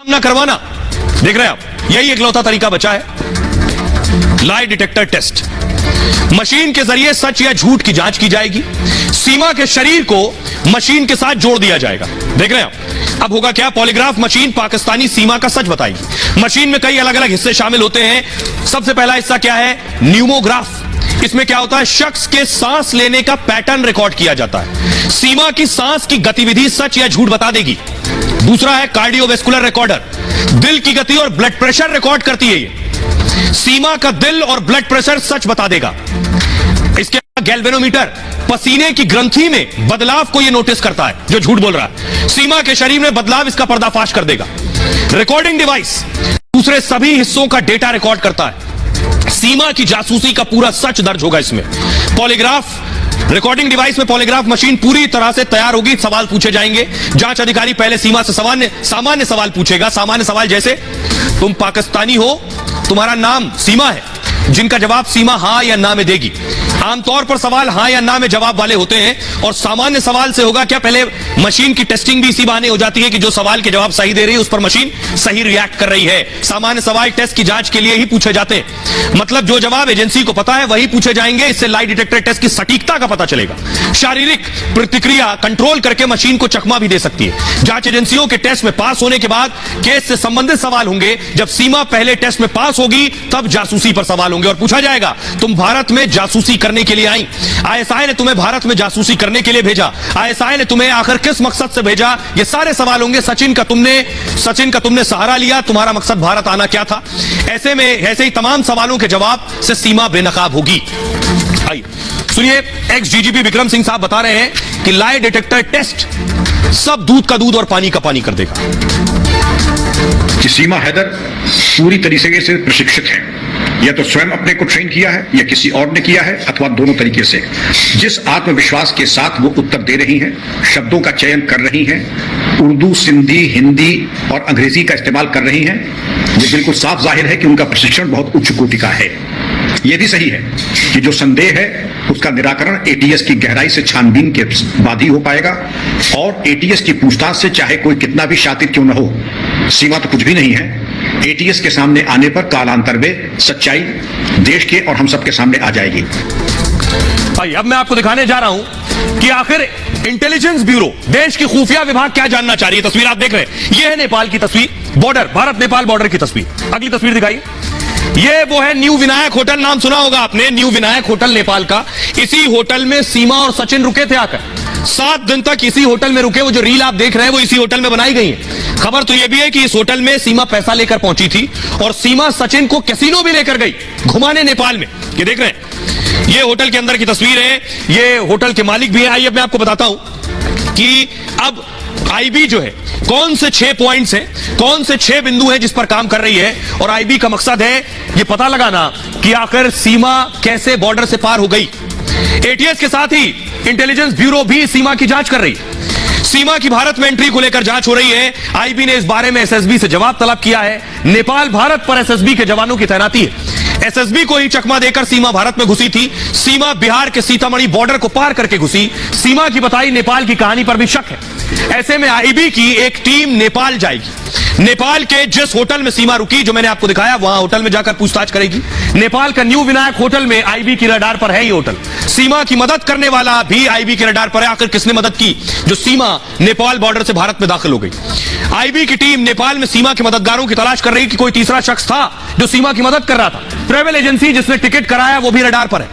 ना करवाना। देख रहे हैं आप, यही इकलौता तरीका बचा है, लाई डिटेक्टर टेस्ट। मशीन के जरिए सच या झूठ की जांच की जाएगी। सीमा के शरीर को मशीन के साथ जोड़ दिया जाएगा। देख रहे हैं आप, अब होगा क्या, पॉलीग्राफ मशीन पाकिस्तानी सीमा का सच बताएगी। मशीन में कई अलग अलग हिस्से शामिल होते हैं। सबसे पहला हिस्सा क्या है, न्यूमोग्राफ। इसमें क्या होता है, शख्स के सांस लेने का पैटर्न रिकॉर्ड किया जाता है। सीमा की सांस की गतिविधि सच या झूठ बता देगी। दूसरा है कार्डियोवेस्कुलर रिकॉर्डर, दिल की गति और ब्लड प्रेशर रिकॉर्ड करती है ये। सीमा का दिल और ब्लड प्रेशर सच बता देगा। इसके बाद गैल्वेनोमीटर, पसीने की ग्रंथि में बदलाव को यह नोटिस करता है जो झूठ बोल रहा है। सीमा के शरीर में बदलाव इसका पर्दाफाश कर देगा। रिकॉर्डिंग डिवाइस दूसरे सभी हिस्सों का डेटा रिकॉर्ड करता है। सीमा की जासूसी का पूरा सच दर्ज होगा इसमें। पॉलीग्राफ, रिकॉर्डिंग डिवाइस में पॉलीग्राफ मशीन पूरी तरह से तैयार होगी। सवाल पूछे जाएंगे। जांच अधिकारी पहले सीमा से सामान्य सवाल पूछेगा। सामान्य सवाल जैसे, तुम पाकिस्तानी हो, तुम्हारा नाम सीमा है, जिनका जवाब सीमा हां या ना में देगी। आमतौर पर सवाल हां या ना में जवाब वाले होते हैं। और सामान्य सवाल से होगा क्या, पहले मशीन की टेस्टिंग भी इसी बहाने हो जाती है कि जो सवाल के जवाब सही दे रही है उस पर मशीन सही रिएक्ट कर रही है। सामान्य सवाल टेस्ट की जांच के लिए ही पूछे जाते हैं, मतलब जो जवाब एजेंसी को पता है वही पूछे जाएंगे। इससे लाई डिटेक्टर टेस्ट की सटीकता का पता चलेगा। शारीरिक प्रतिक्रिया कंट्रोल करके मशीन को चकमा भी दे सकती है। जांच एजेंसियों के टेस्ट में पास होने के बाद केस से संबंधित सवाल होंगे। जब सीमा पहले टेस्ट में पास होगी तब जासूसी पर सवाल होंगे और पूछा जाएगा, तुम भारत में जासूसी करने के लिए आई, आईएसआई ने तुम्हें भारत में जासूसी करने के लिए भेजा, आईएसआई ने तुम्हें आखिर किस मकसद से भेजा, ये सारे सवाल होंगे। सचिन का तुमने सहारा लिया, तुम्हारा मकसद भारत आना क्या था। ऐसे ही तमाम सवालों के जवाब से सीमा बेनकाब होगी। आइए सुनिए, एक्स डीजीपी विक्रम सिंह साहब बता रहे हैं कि लाई डिटेक्टर टेस्ट सब दूध का दूध और पानी का पानी कर देगा। कि सीमा हैदर पूरी तरीके से प्रशिक्षित है, या तो स्वयं अपने को ट्रेन किया है या किसी और ने किया है, अथवा दोनों तरीके से। जिस आत्मविश्वास के साथ वो उत्तर दे रही हैं, शब्दों का चयन कर रही हैं, उर्दू, सिंधी, हिंदी और अंग्रेजी का इस्तेमाल कर रही हैं, ये बिल्कुल साफ जाहिर है कि उनका प्रशिक्षण बहुत उच्च कोटि का है। यह भी सही है कि जो संदेह है उसका निराकरण एटीएस की गहराई से छानबीन के बाद ही हो पाएगा। और एटीएस की पूछताछ से चाहे कोई कितना भी शातिर क्यों न हो, सीमा तो कुछ भी नहीं है। एटीएस के सामने आने पर कालांतर में सच्चाई देश के और हम सबके सामने आ जाएगी। भाई अब मैं आपको दिखाने जा रहा हूं कि आखिर इंटेलिजेंस ब्यूरो, देश की खुफिया विभाग क्या जानना चाह रही है। तस्वीर आप देख रहे हैं, यह है नेपाल की तस्वीर, बॉर्डर, भारत नेपाल बॉर्डर की तस्वीर। अगली तस्वीर दिखाइए। ये वो है न्यू विनायक होटल, नाम सुना होगा आपने, न्यू विनायक होटल नेपाल का। इसी होटल में सीमा और सचिन रुके थे आकर। 7 दिन तक इसी होटल में रुके। वो जो रील आप देख रहे हैं वो इसी होटल में बनाई गई है। खबर तो ये भी है कि इस होटल में सीमा पैसा लेकर पहुंची थी और सीमा सचिन को कैसीनो भी लेकर गई घुमाने नेपाल में। ये देख रहे हैं, ये होटल के अंदर की तस्वीर है। ये होटल के मालिक भी है। आइए मैं आपको बताता हूं कि अब आईबी जो है, कौन से 6 पॉइंट्स हैं, कौन से 6 बिंदु हैं जिस पर काम कर रही है। और आईबी का मकसद है ये पता लगाना कि आखिर सीमा कैसे बॉर्डर से पार हो गई। एटीएस के साथ ही इंटेलिजेंस ब्यूरो भी सीमा की जांच कर रही है। सीमा की भारत में एंट्री को लेकर जांच हो रही है। आईबी ने इस बारे में एसएसबी से जवाब तलब किया है। नेपाल भारत पर एसएसबी के जवानों की तैनाती है। एसएसबी को ही चकमा देकर सीमा भारत में घुसी थी। सीमा बिहार के सीतामढ़ी बॉर्डर को पार करके घुसी। सीमा की बताई नेपाल की कहानी पर भी शक है। ऐसे में आईबी की एक टीम नेपाल जाएगी। नेपाल के जिस होटल में सीमा रुकी, जो मैंने आपको दिखाया, वहां होटल में जाकर पूछताछ करेगी। नेपाल का न्यू विनायक होटल में आईबी की रडार पर है ये होटल। सीमा की मदद करने वाला भी आईबी की रडार पर है। आखिर किसने मदद की जो सीमा नेपाल बॉर्डर से भारत में दाखिल हो गई। आईबी की टीम नेपाल में सीमा के मददगारों की तलाश कर रही कि कोई तीसरा शख्स था जो सीमा की मदद कर रहा था। ट्रेवल एजेंसी जिसने टिकट कराया वो भी रडार पर है।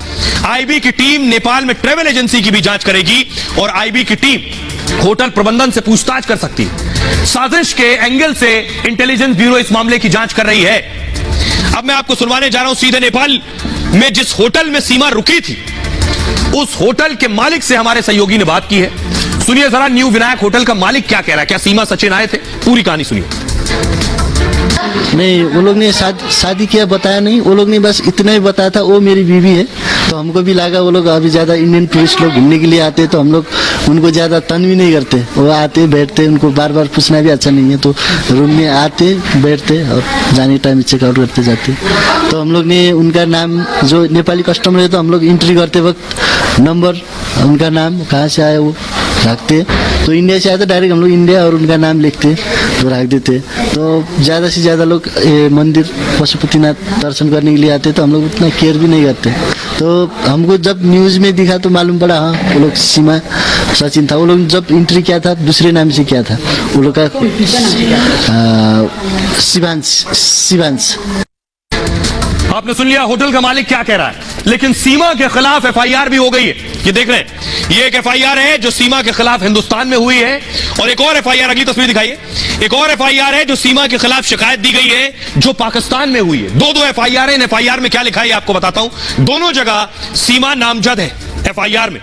आईबी की टीम नेपाल में ट्रेवल एजेंसी की भी जांच करेगी और आईबी की टीम होटल प्रबंधन से पूछताछ कर सकती है। साजिश के एंगल से इंटेलिजेंस ब्यूरो इस मामले की जांच कर रही है। अब मैं आपको सुनवाने जा रहा हूं सीधे नेपाल में जिस होटल में सीमा रुकी थी, उस होटल के मालिक से हमारे सहयोगी ने बात की है। सुनिए जरा न्यू विनायक होटल का मालिक क्या कह रहा है। क्या सीमा सचिन आए थे, पूरी कहानी सुनिए। नहीं, वो लोग ने शादी किया बताया नहीं। वो लोग ने बस इतना ही बताया था, वो मेरी बीवी है। तो हमको भी लगा वो लोग अभी ज्यादा इंडियन टूरिस्ट लोग घूमने के लिए आते हैं तो हम लोग उनको ज्यादा तंग भी नहीं करते। वो आते बैठते, उनको बार बार पूछना भी अच्छा नहीं है। तो रूम में आते बैठते और जाने टाइम चेकआउट करते जाते। तो हम लोग ने उनका नाम, जो नेपाली कस्टमर है तो हम लोग एंट्री करते वक्त नंबर, उनका नाम, कहाँ से आया वो, रखते, तो इंडिया से आए तो डायरेक्ट हम लोग इंडिया और उनका नाम लिखते तो रख देते। तो ज़्यादा से ज़्यादा लोग मंदिर पशुपतिनाथ दर्शन करने के लिए आते, तो हम लोग उतना केयर भी नहीं करते। तो हमको जब न्यूज़ में दिखा तो मालूम पड़ा हाँ वो लोग सीमा सचिन था। वो लोग जब एंट्री किया था दूसरे नाम से किया था, वो लोग का शिवांश। आपने सुन लिया होटल का मालिक क्या कह रहा है, लेकिन सीमा के खिलाफ एफआईआर भी हो गई है। ये देख रहे हैं, ये एक एफआईआर है जो सीमा के खिलाफ हिंदुस्तान में हुई है, और एक और एफआईआर, अगली तस्वीर दिखाइए, एक और एफआईआर है जो सीमा के खिलाफ शिकायत दी गई है जो पाकिस्तान में हुई है। दो एफआईआर है। इन एफआईआर में क्या लिखा है आपको बताता हूं। दोनों जगह सीमा नामजद है एफआईआर में।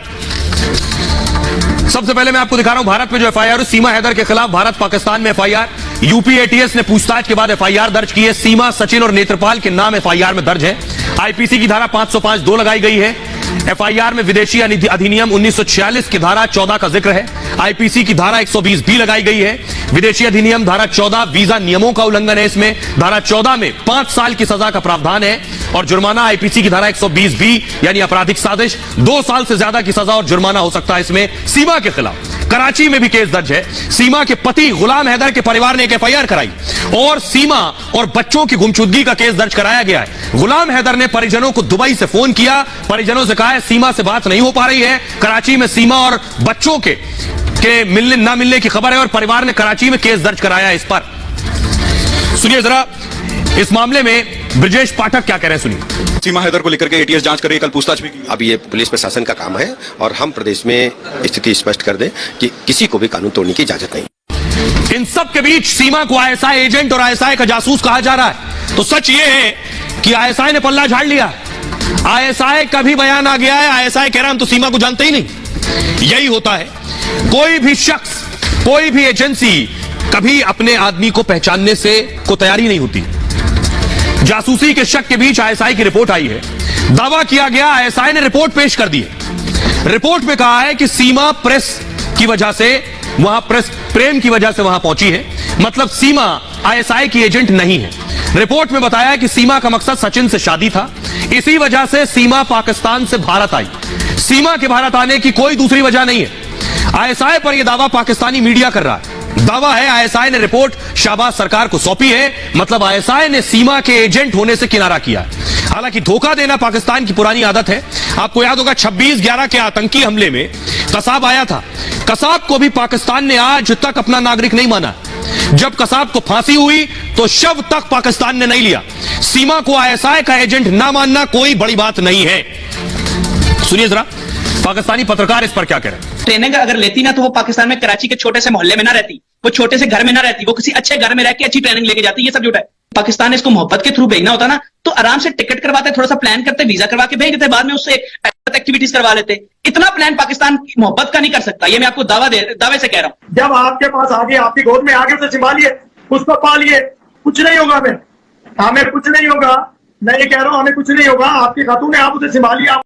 सबसे पहले मैं आपको दिखा रहा हूं भारत में जो एफआईआर है, सीमा हैदर के खिलाफ भारत पाकिस्तान में एफआईआर। यूपी एटीएस ने पूछताछ के बाद एफआईआर दर्ज की है। सीमा, सचिन और नेत्रपाल के नाम एफआईआर में दर्ज है। आईपीसी की धारा 505(2) लगाई गई है। एफआईआर में विदेशी अधिनियम 1946 की धारा 14 का जिक्र है। आईपीसी की धारा 120(b) लगाई गई है। विदेशी अधिनियम धारा 14 वीजा नियमों का उल्लंघन है। इसमें धारा 14 में 5 साल की सजा का प्रावधान है, और जुर्माना आईपीसी की धारा 120(b) यानी आपराधिक साजिश 2 साल से ज्यादा की सजा और जुर्माना हो सकता है इसमें सीमा के खिलाफ। कराची में भी केस दर्ज है। सीमा के पति गुलाम हैदर के परिवार ने एक एफआईआर कराई और सीमा और बच्चों की गुमशुदगी का केस दर्ज कराया गया है। गुलाम हैदर ने परिजनों को दुबई से फोन किया, परिजनों से कहा है सीमा से बात नहीं हो पा रही है। कराची में सीमा और बच्चों के मिलने ना मिलने की खबर है, और परिवार ने कराची में केस दर्ज कराया है इस पर। सुनिए जरा इस मामले में ब्रजेश पाठक क्या कह रहे हैं, सुनिए। सीमा हैदर को लेकर के एटीएस जांच कर रही है, कल पूछताछ भी की। अब ये पुलिस प्रशासन का काम है, और हम प्रदेश में स्थिति स्पष्ट कर दें कि किसी को भी कानून तोड़ने की इजाजत नहीं। इन सब के बीच सीमा को आईएसआई एजेंट और आईएसआई का जासूस कहा जा रहा है। तो सच ये है कि आईएसआई ने पल्ला झाड़ लिया। आईएसआई का भी बयान आ गया है। आईएसआई कह रहा हम तो सीमा को जानते ही नहीं। यही होता है, कोई भी शख्स, कोई भी एजेंसी कभी अपने आदमी को पहचानने से को तैयारी नहीं होती। जासूसी के शक के बीच आईएसआई की रिपोर्ट आई है। दावा किया गया, आईएसआई ने रिपोर्ट पेश कर दी है। रिपोर्ट में कहा है कि सीमा प्रेस की वजह से वहां, प्रेस प्रेम की वजह से वहां पहुंची है, मतलब सीमा आईएसआई की एजेंट नहीं है। रिपोर्ट में बताया है कि सीमा का मकसद सचिन से शादी था, इसी वजह से सीमा पाकिस्तान से भारत आई। सीमा के भारत आने की कोई दूसरी वजह नहीं है। आईएसआई पर यह दावा पाकिस्तानी मीडिया कर रहा है। दावा है आईएसआई ने रिपोर्ट शाहबाज सरकार को सौंपी है, मतलब आईएसआई ने सीमा के एजेंट होने से किनारा किया है। हालांकि धोखा देना पाकिस्तान की पुरानी आदत है। आपको याद होगा 26/11 के आतंकी हमले में कसाब आया था। कसाब को भी पाकिस्तान ने आज तक अपना नागरिक नहीं माना। जब कसाब को फांसी हुई तो शव तक पाकिस्तान ने नहीं लिया। सीमा को आईएसआई का एजेंट ना मानना कोई बड़ी बात नहीं है। सुनिए जरा पाकिस्तानी पत्रकार इस पर क्या कह रहे हैं। ट्रेनिंग अगर लेती ना तो वो पाकिस्तान में कराची के छोटे से मोहल्ले में ना रहती, वो छोटे से घर में ना रहती, वो किसी अच्छे घर में रह के अच्छी ट्रेनिंग लेके जाती। ये सब झूठ है। पाकिस्तान ने इसको मोहब्बत के थ्रू भेजना होता ना तो आराम से टिकट करवाते, थोड़ा सा प्लान करते, वीजा करवा के भेज देते, बाद में उससे एक्टिविटीज करवा लेते। इतना प्लान पाकिस्तान मोहब्बत का नहीं कर सकता। ये मैं आपको दावे से कह रहा हूं। जब आपके पास आगे आपकी गोद में आगे उसे संभालिए, उसको पालिए, कुछ नहीं होगा। हमें कुछ नहीं होगा। मैं ये कह रहा हूं हमें कुछ नहीं होगा। आपकी खातून है, आप उसे संभालिए।